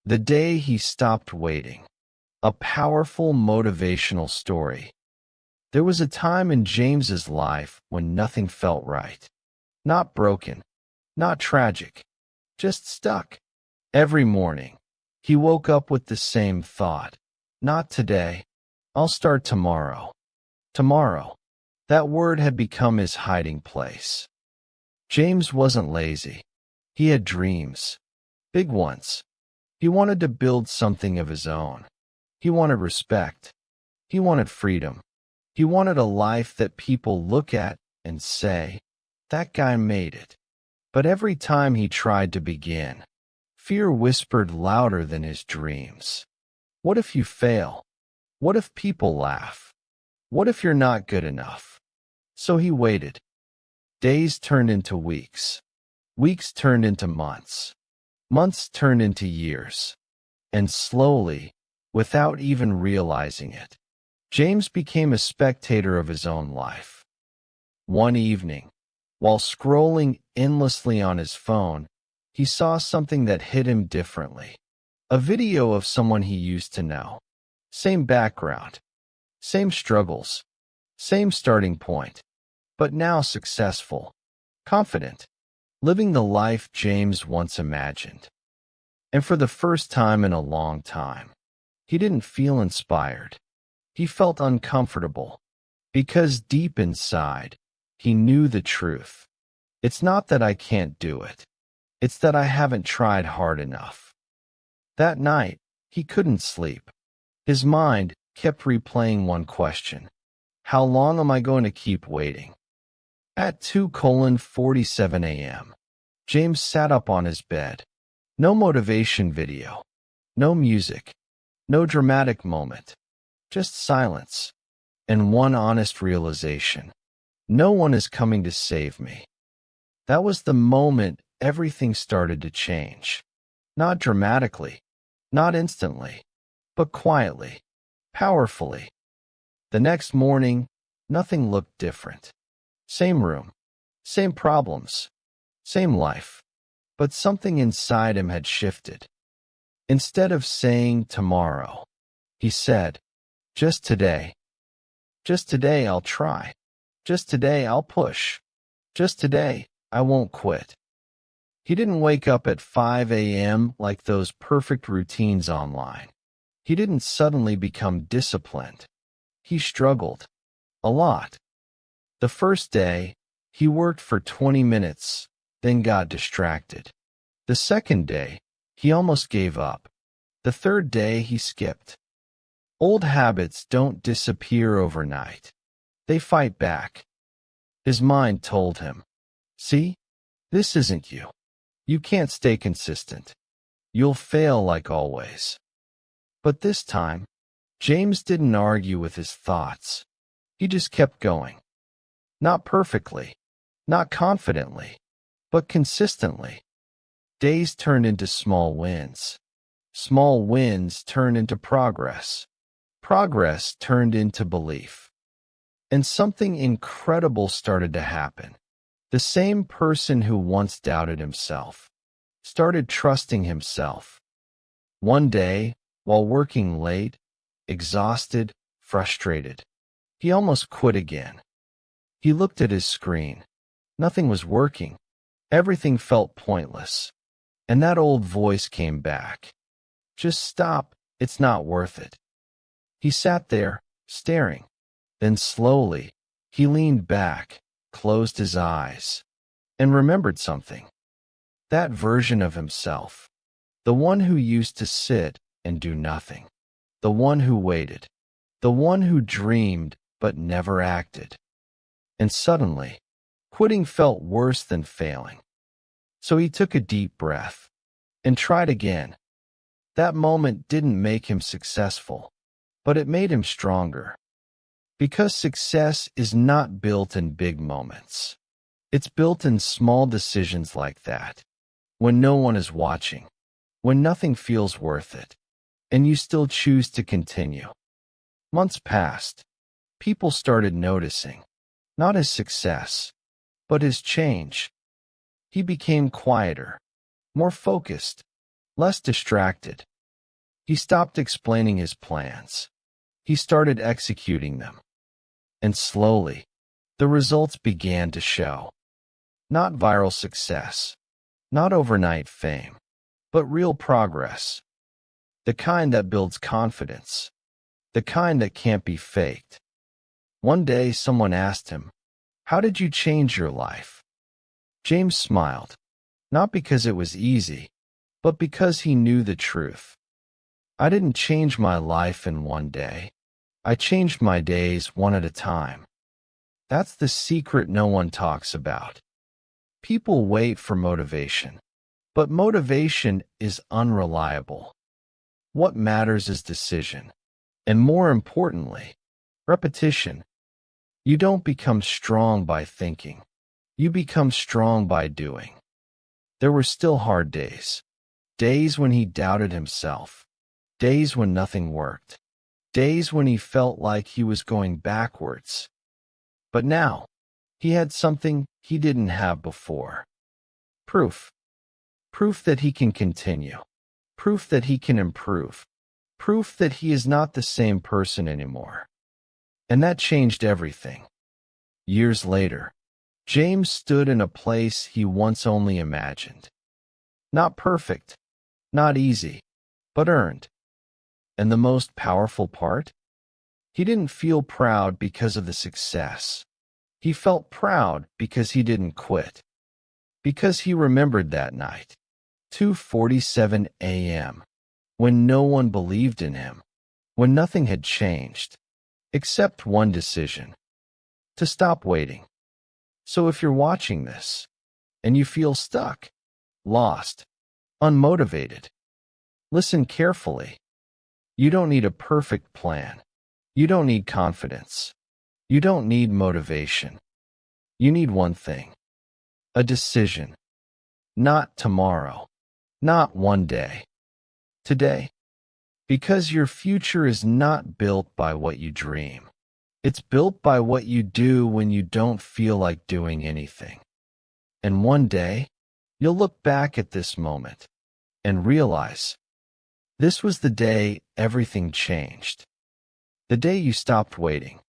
The day he stopped waiting. A powerful motivational story. There was a time in James's life when nothing felt right. Not broken, not tragic, just stuck. Every morning, he woke up with the same thought. Not today. I'll start tomorrow. Tomorrow. That word had become his hiding place. James wasn't lazy. He had dreams. Big ones. He wanted to build something of his own. He wanted respect. He wanted freedom. He wanted a life that people look at and say, "That guy made it." But every time he tried to begin, fear whispered louder than his dreams. What if you fail? What if people laugh? What if you're not good enough? So he waited. Days turned into weeks. Weeks turned into months. Months turned into years. And slowly, without even realizing it, James became a spectator of his own life. One evening, while scrolling endlessly on his phone, he saw something that hit him differently. A video of someone he used to know. Same background, same struggles, same starting point, but now successful, confident, living the life James once imagined. And for the first time in a long time, he didn't feel inspired. He felt uncomfortable, because deep inside, he knew the truth. It's not that I can't do it. It's that I haven't tried hard enough. That night, he couldn't sleep. His mind kept replaying one question. How long am I going to keep waiting? At 2:47 a.m., James sat up on his bed. No motivation video. No music. No dramatic moment. Just silence. And one honest realization. No one is coming to save me. That was the moment everything started to change. Not dramatically. Not instantly. But quietly. Powerfully. The next morning, nothing looked different. Same room. Same problems. Same life. But something inside him had shifted. Instead of saying tomorrow, he said, just today. Just today I'll try. Just today I'll push. Just today I won't quit. He didn't wake up at 5 a.m. like those perfect routines online. He didn't suddenly become disciplined. He struggled. A lot. The first day, he worked for 20 minutes, then got distracted. The second day, he almost gave up. The third day, he skipped. Old habits don't disappear overnight. They fight back. His mind told him, "See, this isn't you. You can't stay consistent. You'll fail like always." But this time, James didn't argue with his thoughts. He just kept going. Not perfectly, not confidently, but consistently. Days turned into small wins. Small wins turned into progress. Progress turned into belief. And something incredible started to happen. The same person who once doubted himself started trusting himself. One day, while working late, exhausted, frustrated, he almost quit again. He looked at his screen. Nothing was working. Everything felt pointless. And that old voice came back. Just stop. It's not worth it. He sat there, staring. Then slowly, he leaned back, closed his eyes, and remembered something. That version of himself. The one who used to sit and do nothing. The one who waited. The one who dreamed but never acted. And suddenly, quitting felt worse than failing. So he took a deep breath and tried again. That moment didn't make him successful, but it made him stronger. Because success is not built in big moments. It's built in small decisions like that. When no one is watching. When nothing feels worth it. And you still choose to continue. Months passed. People started noticing. Not his success, but his change. He became quieter, more focused, less distracted. He stopped explaining his plans. He started executing them. And slowly, the results began to show. Not viral success, not overnight fame, but real progress. The kind that builds confidence, the kind that can't be faked. One day, someone asked him, "How did you change your life?" James smiled, not because it was easy, but because he knew the truth. "I didn't change my life in one day. I changed my days one at a time." That's the secret no one talks about. People wait for motivation, but motivation is unreliable. What matters is decision, and more importantly, repetition. You don't become strong by thinking. You become strong by doing. There were still hard days. Days when he doubted himself. Days when nothing worked. Days when he felt like he was going backwards. But now, he had something he didn't have before. Proof. Proof that he can continue. Proof that he can improve. Proof that he is not the same person anymore. And that changed everything. Years later, James stood in a place he once only imagined. Not perfect, not easy, but earned. And the most powerful part? He didn't feel proud because of the success. He felt proud because he didn't quit. Because he remembered that night, 2:47 a.m., when no one believed in him, when nothing had changed, except one decision: to stop waiting. So if you're watching this, and you feel stuck, lost, unmotivated, listen carefully. You don't need a perfect plan. You don't need confidence. You don't need motivation. You need one thing: a decision. Not tomorrow. Not one day. Today. Because your future is not built by what you dream. It's built by what you do when you don't feel like doing anything. And one day, you'll look back at this moment and realize this was the day everything changed. The day you stopped waiting.